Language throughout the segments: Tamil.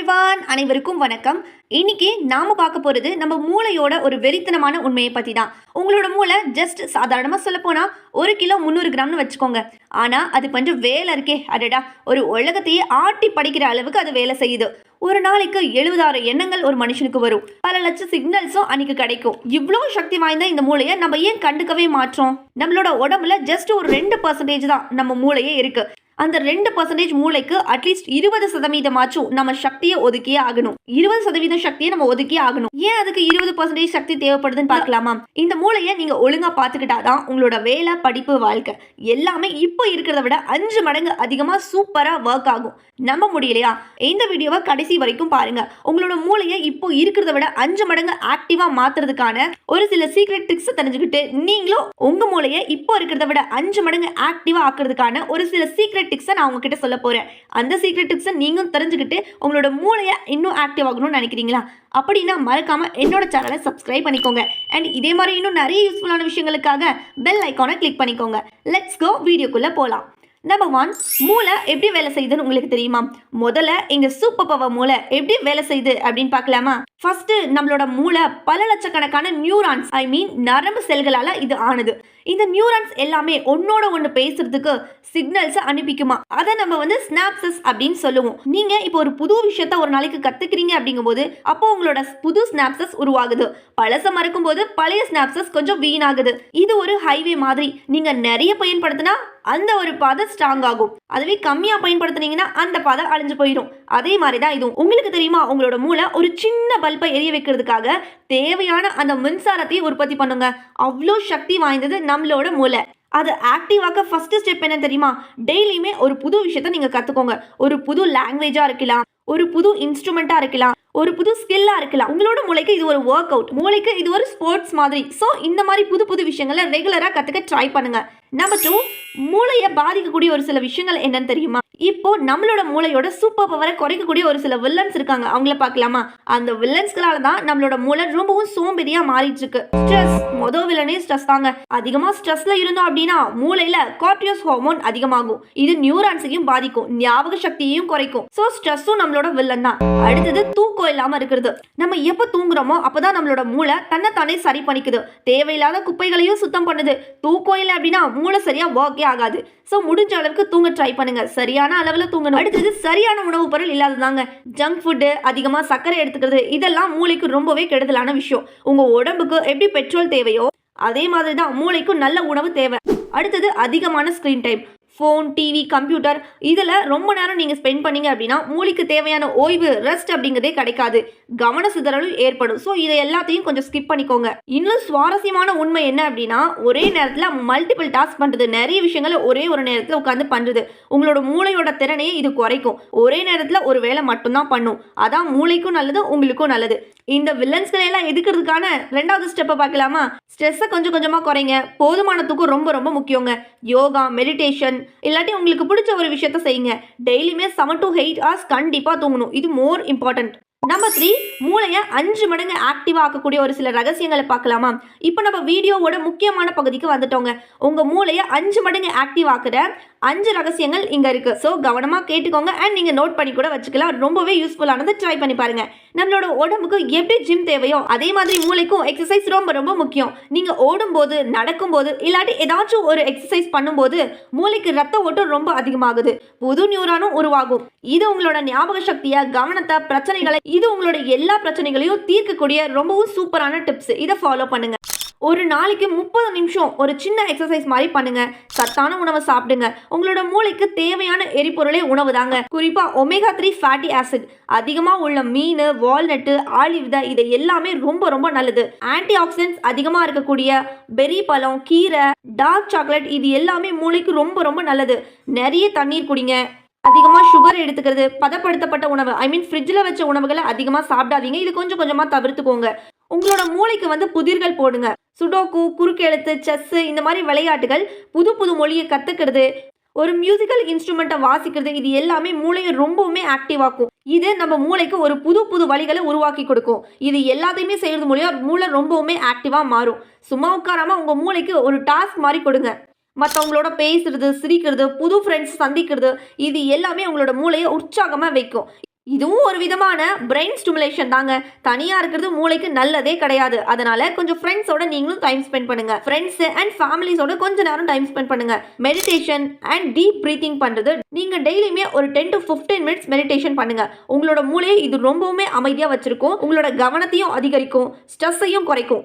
எவ்ரிவான், அனைவருக்கும் வணக்கம். இன்னைக்கு நாம பார்க்க போறது நம்ம மூளையோட ஒரு வெறித்தனமான உண்மையை பத்தி தான். உங்களோட மூளை ஜஸ்ட் சாதாரணமா சொல்ல போனா 1 கிலோ 300 கிராம்னு வச்சுக்கோங்க. ஆனா அது கொஞ்சம் வேலை இருக்கே, அடடா, ஒரு உலகத்தையே ஆட்டி படிக்கிற அளவுக்கு அது வேலை செய்யுது. ஒரு நாளைக்கு 70,000 எண்ணங்கள் ஒரு மனுஷனுக்கு வரும். பல லட்சம் சிக்னல்ஸும் அன்னைக்கு கிடைக்கும். இவ்வளோ சக்தி வாய்ந்த இந்த மூளையை நம்ம ஏன் கண்டுக்கவே மாற்றோம்? நம்மளோட உடம்புல ஜஸ்ட் ஒரு 2% தான் நம்ம மூளையே இருக்கு. அந்த 2% மூளைக்கு அட்லீஸ்ட் 20% நம்ம சக்தியை ஒதுக்கியே ஆகணும். 20% சக்தியை நம்ம ஒதுக்கியே ஆகணும். ஏன் அதுக்கு 20% சக்தி தேவைப்படுதுன்னு பார்க்கலாமா? இந்த மூளையை நீங்க ஒழுங்கா பார்த்துக்கிட்டாதான் உங்களோட வேலை, படிப்பு, வாழ்க்கை எல்லாமே இப்போ இருக்கிறத விட 5 மடங்கு அதிகமா சூப்பரா ஒர்க் ஆகும். நம்ப முடியலையா? இந்த வீடியோவை கடைசி வரைக்கும் பாருங்க. உங்களோட மூளையை இப்போ இருக்கிறத விட 5 மடங்கு ஆக்டிவா மாத்துறதுக்கான ஒரு சில சீக்ரெட் ட்ரிக்ஸ் தெரிஞ்சுக்கிட்டு நீங்களும் உங்க மூளையை இப்போ இருக்கிறத விட 5 மடங்கு ஆக்டிவா ஆக்குறதுக்கான ஒரு சில சீக்ரெட் டிப்ஸை நான் உங்ககிட்ட சொல்ல போறேன். அந்த சீக்ரெட் டிப்ஸை நீங்களும் தெரிஞ்சுக்கிட்டு உங்களோட மூளையை இன்னும் ஆக்டிவ் ஆகணும்னு நினைக்கிறீங்களா? அப்படின்னா மறக்காம என்னோட சேனலை சப்ஸ்கிரைப் பண்ணிக்கோங்க. அண்ட் இதே மாதிரி இன்னும் நிறைய யூஸ்ஃபுல்லான விஷயங்களுக்காக பெல் ஐக்கானை கிளிக் பண்ணிக்கோங்க. லெட்ஸ் கோ, வீடியோக்குள்ள போலாம். நம்பர் 1, மூளை எப்படி வேலை செய்யுதுன்னு உங்களுக்கு தெரியுமா? முதல்ல எங்க சூப்பர் பவர் மூளை எப்படி வேலை செய்யுது அப்படின்னு பார்க்கலாமா? ஃபர்ஸ்ட், நம்மளோட மூளை பல லட்சக்கணக்கான நியூரான்ஸ், நரம்பு செல்களால இது ஆனது. இந்த நியூரான்ஸ் எல்லாமே ஒன்னோட ஒன்று பேசுறதுக்கு சிக்னல்ஸ் அனுப்பிக்குமா. அதை நம்ம ஸ்னாப்சஸ் அப்படின்னு சொல்லுவோம். நீங்க இப்போ ஒரு புது விஷயத்த ஒரு நாளைக்கு கத்துக்கிறீங்க அப்படிங்கும்போது அப்போ உங்களோட புது ஸ்னாப்சஸ் உருவாகுது. பழச மறக்கும் போது பழைய ஸ்னாப்சஸ் கொஞ்சம் வீணாகுது. இது ஒரு ஹைவே மாதிரி. நீங்க நிறைய பயன்படுத்தினா அந்த ஒரு பாதை ஸ்ட்ராங் ஆகும். அதுவே கம்மியா பயன்படுத்தினீங்கன்னா அந்த பாதை அழிஞ்சு போயிடும். அதே மாதிரி தான் இதுவும். உங்களுக்கு தெரியுமா, உங்களோட மூளை ஒரு சின்ன பல்பை எரிய வைக்கிறதுக்காக தேவையான அந்த மின்சாரத்தை உற்பத்தி பண்ணுங்க. அவ்வளோ சக்தி வாய்ந்தது நம்மளோட மூளை. அது ஆக்டிவ் ஆக்க ஃபர்ஸ்ட் ஸ்டெப் என்ன தெரியுமா? டெய்லியுமே ஒரு புது விஷயத்த நீங்க கத்துக்கோங்க. ஒரு புது லாங்குவேஜா இருக்கலாம், ஒரு புது இன்ஸ்ட்ருமெண்டா இருக்கலாம், ஒரு புது ஸ்கில்லா இருக்கலாம். உங்களோட மூளைக்கு இது ஒரு ஒர்க் அவுட், மூளைக்கு இது ஒரு ஸ்போர்ட்ஸ் மாதிரி. ஸோ இந்த மாதிரி புது புது விஷயங்களை ரெகுலரா கத்துக்க ட்ரை பண்ணுங்க. நம்பர் 2, மூளையை பாதிக்கக்கூடிய ஒரு சில விஷயங்கள் என்னன்னு தெரியுமா? இப்போ நம்மளோட மூளையோட சூப்பர் பவரை குறைக்கக்கூடிய ஒரு சில வில்லன்ஸ் இருக்காங்க. அவங்கள பார்க்கலாமா? அந்த வில்லன்ஸ்களால தான் நம்மளோட மூளை ரொம்பவும் சோம்பேறியா மாறிட்டு இருக்கு. ஸ்ட்ரெஸ், மொதல் வில்லனே ஸ்ட்ரெஸ் தாங்க. அதிகமா ஸ்ட்ரெஸ்ல இருந்தோம் அப்படின்னா மூளையில கார்டியோஸ் ஹார்மோன் அதிகமாகும். இது நியூரான்ஸையும் பாதிக்கும், ஞாபக சக்தியையும் குறைக்கும். ஸோ ஸ்ட்ரெஸ்ஸும் நம்மளோட வில்லன் தான். அடுத்தது தூக்கம் இல்லாம இருக்கிறது. நம்ம எப்ப தூங்குறோமோ அப்பதான் நம்மளோட மூளை தன்னைத்தானே சரி பண்ணிக்குது. தேவையில்லாத குப்பைகளையும் சுத்தம் பண்ணுது. தூக்கம் இல்லை அப்படின்னா மூளை சரியா ஒர்க்கே ஆகாது. ஸோ முடிஞ்ச அளவுக்கு தூங்க ட்ரை பண்ணுங்க. சரியான அளவில் தூங்கணும். அடுத்தது சரியான உணவு பொருள் இல்லாததாங்க. ஜங்க் ஃபுட்டு, அதிகமா சர்க்கரை எடுத்துக்கிறது, இதெல்லாம் மூளைக்கு ரொம்பவே கெடுதலான விஷயம். உங்க உடம்புக்கு எப்படி பெட்ரோல் தேவையோ அதே மாதிரி தான் மூளைக்கும் நல்ல உணவு தேவை. அடுத்தது அதிகமான screen time. Phone, TV, computer இதில் ரொம்ப நேரம் நீங்கள் ஸ்பெண்ட் பண்ணீங்க அப்படின்னா மூளைக்கு தேவையான ஓய்வு, ரெஸ்ட் அப்படிங்கிறதே கிடைக்காது. கவன சிதறலும் ஏற்படும். ஸோ இதை எல்லாத்தையும் கொஞ்சம் ஸ்கிப் பண்ணிக்கோங்க. இன்னும் சுவாரஸ்யமான உண்மை என்ன அப்படின்னா, ஒரே நேரத்தில் மல்டிபிள் டாஸ்க் பண்ணுறது, நிறைய விஷயங்களை ஒரே ஒரு நேரத்தில் உட்காந்து பண்ணுறது உங்களோட மூளையோட திறனையே இது குறைக்கும். ஒரே நேரத்தில் ஒரு வேலை மட்டும்தான் பண்ணும். அதான் மூளைக்கும் நல்லது, உங்களுக்கும் நல்லது. இந்த வில்லன்ஸ்களை எல்லாம் எதுக்கிறதுக்கான 2வது ஸ்டெப்பை பார்க்கலாமா? ஸ்ட்ரெஸ்ஸை கொஞ்சம் கொஞ்சமாக குறைங்க. போதுமான தூக்கம் ரொம்ப ரொம்ப முக்கியங்க. யோகா, மெடிடேஷன், இல்லாட்டி உங்களுக்கு பிடிச்ச ஒரு விஷயத்த செய்யுங்க. டெய்லியுமே 7 to 8 hours கண்டிப்பாக தூங்கணும். இது மோர் இம்பார்ட்டன்ட். நம்பர் 3, மூளையை 5 மடங்கு ஆக்டிவா ஆக்கக்கூடிய ஒரு சில ரகசியங்களை பார்க்கலாமா? இப்போ நம்ம வீடியோவோட முக்கியமான பகுதிக்கு வந்துட்டோங்க. உங்க மூளையை 5 மடங்கு ஆக்டிவ் ஆக்குற 5 ரகசியங்கள் இங்க இருக்கு. ஸோ கவனமா கேட்டுக்கோங்க. அண்ட் நீங்க நோட் பண்ணி கூட வச்சுக்கலாம். ரொம்பவே யூஸ்ஃபுல்லானது. ட்ரை பண்ணி பாருங்க. நம்மளோட உடம்புக்கு எப்படி ஜிம் தேவையோ அதே மாதிரி மூளைக்கும் எக்ஸசைஸ் ரொம்ப ரொம்ப முக்கியம். நீங்க ஓடும்போது, நடக்கும்போது, இல்லாட்டி ஏதாச்சும் ஒரு எக்ஸசைஸ் பண்ணும்போது மூளைக்கு ரத்த ஓட்டம் ரொம்ப அதிகமாகுது. புது நியூரானும் உருவாகும். இது உங்களோட ஞாபக சக்தியை, கவனத்தை, பிரச்சனைகளை, இது உங்களோட எல்லா பிரச்சனைகளையும் தீர்க்கக்கூடிய ரொம்பவும் சூப்பரான டிப்ஸ். இதை ஃபாலோ பண்ணுங்க. ஒரு நாளைக்கு 30 நிமிஷம் ஒரு சின்ன எக்ஸசைஸ் மாதிரி பண்ணுங்க. சத்தான உணவை சாப்பிடுங்க. உங்களோட மூளைக்கு தேவையான எரிபொருளே உணவு தாங்க. குறிப்பா ஒமேகா 3 ஃபேட்டி ஆசிட் அதிகமா உள்ள மீன், வால்நட்டு, ஆலிவ் விதை, இது எல்லாமே ரொம்ப ரொம்ப நல்லது. ஆன்டி ஆக்சிடென்ட்ஸ் அதிகமா இருக்கக்கூடிய பெரி பழம், கீரை, டார்க் சாக்லேட், இது எல்லாமே மூளைக்கு ரொம்ப ரொம்ப நல்லது. நிறைய தண்ணீர் குடிங்க. அதிகமாக சுகர் எடுத்துக்கிறது, பதப்படுத்தப்பட்ட உணவு ஃப்ரிட்ஜில் வச்ச உணவுகளை அதிகமாக சாப்பிடாதீங்க. இது கொஞ்சம் கொஞ்சமாக தவிர்த்துக்கோங்க. உங்களோட மூளைக்கு புதிர்கள் போடுங்க. சுடோக்கு, குறுக்கெழுத்து, செஸ், இந்த மாதிரி விளையாட்டுகள், புது புது மொழியை கற்றுக்கிறது, ஒரு மியூசிக்கல் இன்ஸ்ட்ருமெண்ட்டை வாசிக்கிறது, இது எல்லாமே மூளையை ரொம்பவுமே ஆக்டிவ் ஆக்கும். இது நம்ம மூளைக்கு ஒரு புது புது வழிகளை உருவாக்கி கொடுக்கும். இது எல்லாத்தையுமே செய்கிறது மூலியம் மூளை ரொம்பவுமே ஆக்டிவாக மாறும். சும்மா உட்காராம உங்கள் மூளைக்கு ஒரு டாஸ்க் மாதிரி கொடுங்க. மற்றவங்களோட பேசுறது, சிரிக்கிறது, புது ஃப்ரெண்ட்ஸ் சந்திக்கிறது, இது எல்லாமே உங்களோட மூளையை உற்சாகமாக வைக்கும். இதுவும் ஒரு விதமான பிரெயின் ஸ்டிமுலேஷன் தாங்க. தனியா இருக்கிறது மூளைக்கு நல்லதே கிடையாது. அதனால கொஞ்சம் ஃப்ரெண்ட்ஸோட நீங்களும் டைம் ஸ்பெண்ட் பண்ணுங்க. ஃப்ரெண்ட்ஸ் அண்ட் ஃபேமிலிஸோட கொஞ்ச நேரம் டைம் ஸ்பெண்ட் பண்ணுங்க. மெடிடேஷன் அண்ட் டீப் பிரீத்திங் பண்றது நீங்க டெய்லியுமே ஒரு 10 to 15 மினிட்ஸ் மெடிடேஷன் பண்ணுங்க. உங்களோட மூளையை இது ரொம்பவுமே அமைதியா வச்சிருக்கும். உங்களோட கவனத்தையும் அதிகரிக்கும், ஸ்ட்ரெஸ்ஸையும் குறைக்கும்.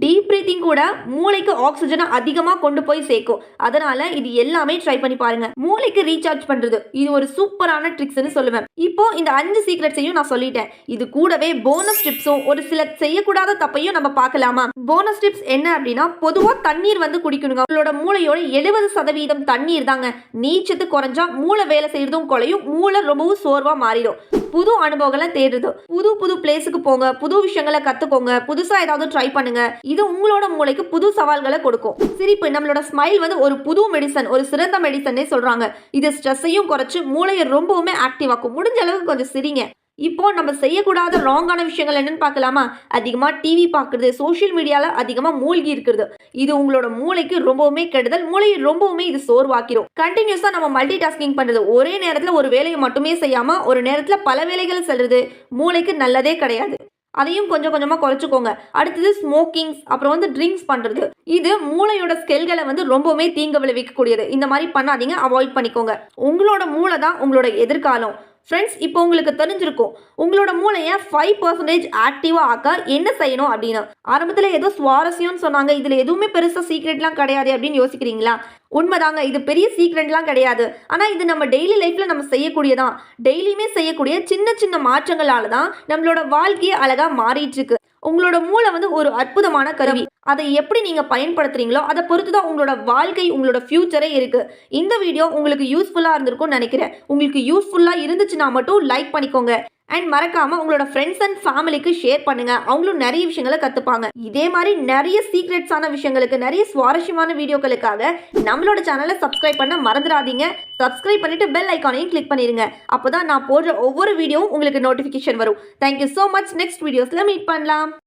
டீப் பிரீத்திங் கூட மூளைக்கு ஆக்சிஜனை அதிகமாக கொண்டு போய் சேர்க்கும். அதனால இது எல்லாமே ட்ரை பண்ணி பாருங்க. மூளைக்கு ரீசார்ஜ் பண்றது இது ஒரு சூப்பரான ட்ரிக்ஸ்னு சொல்லுவேன். இப்போ இந்த 5 சீக்ரெட்ஸையும் நான் சொல்லிட்டேன். இது கூடவே போனஸ் டிப்ஸும் ஒரு சில செய்யக்கூடாத தப்பையும் நம்ம பார்க்கலாமா? போனஸ் டிப்ஸ் என்ன அப்படின்னா, பொதுவா தண்ணீர் வந்து குடிக்கணுங்க. உங்களோட மூளையோட 70% தண்ணீர் தாங்க. நீச்சத்து குறைஞ்சா மூளை வேலை செய்யறதும் குறையும், மூளை ரொம்பவும் சோர்வா மாறிடும். புது அனுபவங்களை தேடுறது, புது புது பிளேஸுக்கு போங்க, புது விஷயங்களை கத்துக்கோங்க, புதுசா ஏதாவது ட்ரை பண்ணுங்க. இது உங்களோட மூளைக்கு புது சவால்களை கொடுக்கும். சிரிப்பு, நம்மளோட ஸ்மைல் வந்து ஒரு புது மெடிசன், ஒரு சிறந்த மெடிசனே சொல்றாங்க. இது ஸ்ட்ரெஸ்ஸையும் குறைச்சு மூளையை ரொம்பவுமே ஆக்டிவ் ஆக்கும். முடிஞ்ச அளவுக்கு கொஞ்சம் சிரிங்க. இப்போ நம்ம செய்யக்கூடாத ராங்கான விஷயங்கள் என்னன்னு பார்க்கலாமா? அதிகமா டிவி பார்க்கறது, சோஷியல் மீடியால அதிகமா மூழ்கி இருக்கிறது. இது உங்களோட மூளைக்கு ரொம்பவுமே கெடுதல். மூளையை ரொம்பவுமே இது சோர்வாக்கிரும். கண்டினியூஸா நம்ம மல்டி டாஸ்கிங் பண்றது, ஒரே நேரத்துல ஒரு வேலையை மட்டுமே செய்யாம ஒரு நேரத்துல பல வேலைகள் செல்றது மூளைக்கு நல்லதே கிடையாது. அதையும் கொஞ்சம் கொஞ்சமா குறைச்சிக்கோங்க. அடுத்தது ஸ்மோக்கிங்ஸ், அப்புறம் வந்து ட்ரிங்க்ஸ் பண்றது. இது மூளையோட ஸ்கெல்களை வந்து ரொம்பவுமே தீங்கு விளைவிக்கக்கூடியது. இந்த மாதிரி பண்ணாதீங்க, அவாய்ட் பண்ணிக்கோங்க. உங்களோட மூளை தான் உங்களோட எதிர்காலம். ஃப்ரெண்ட்ஸ், இப்போ உங்களுக்கு தெரிஞ்சிருக்கும் உங்களோட மூளையை 5% ஆக்டிவாக ஆக்க என்ன செய்யணும் அப்படின்னு. ஆரம்பத்தில் ஏதோ சுவாரஸ்யம்னு சொன்னாங்க, இதில் எதுவுமே பெருசாக சீக்ரெட்லாம் கிடையாது அப்படின்னு யோசிக்கிறீங்களா? உண்மைதாங்க, இது பெரிய சீக்ரெட்லாம் கிடையாது. ஆனால் இது நம்ம டெய்லி லைஃப்பில் நம்ம செய்யக்கூடியதான். டெய்லியுமே செய்யக்கூடிய சின்ன சின்ன மாற்றங்களால தான் நம்மளோட வாழ்க்கையை அழகாக மாறிட்டு இருக்கு. உங்களோட மூளை வந்து ஒரு அற்புதமான கருவி. அதை எப்படி நீங்க பயன்படுத்துறீங்களோ அதை பொறுத்து தான் உங்களோட வாழ்க்கை, உங்களோட ஃபியூச்சரே இருக்கு. இந்த வீடியோ உங்களுக்கு யூஸ்ஃபுல்லா இருந்திருக்கும்னு நினைக்கிறேன். உங்களுக்கு யூஸ்ஃபுல்லா இருந்துச்சுன்னா மட்டும் லைக் பண்ணிக்கோங்க. அண்ட் மறக்காம உங்களோட ஃப்ரெண்ட்ஸ் அண்ட் ஃபேமிலிக்கு ஷேர் பண்ணுங்க. அவங்களும் நிறைய விஷயங்களை கத்துப்பாங்க. இதே மாதிரி நிறைய சீக்ரெட்ஸான விஷயங்களுக்கு, நிறைய சுவாரஸ்யமான வீடியோக்களுக்காக நம்மளோட சேனலை சப்ஸ்கிரைப் பண்ண மறந்துடாதீங்க. சப்ஸ்கிரைப் பண்ணிட்டு பெல் ஐக்கானையும் கிளிக் பண்ணிருங்க. அப்போதான் நான் போடுற ஒவ்வொரு வீடியோவும் உங்களுக்கு நோட்டிஃபிகேஷன் வரும். Thank you so much. நெக்ஸ்ட் வீடியோஸ்ல மீட் பண்ணலாம்.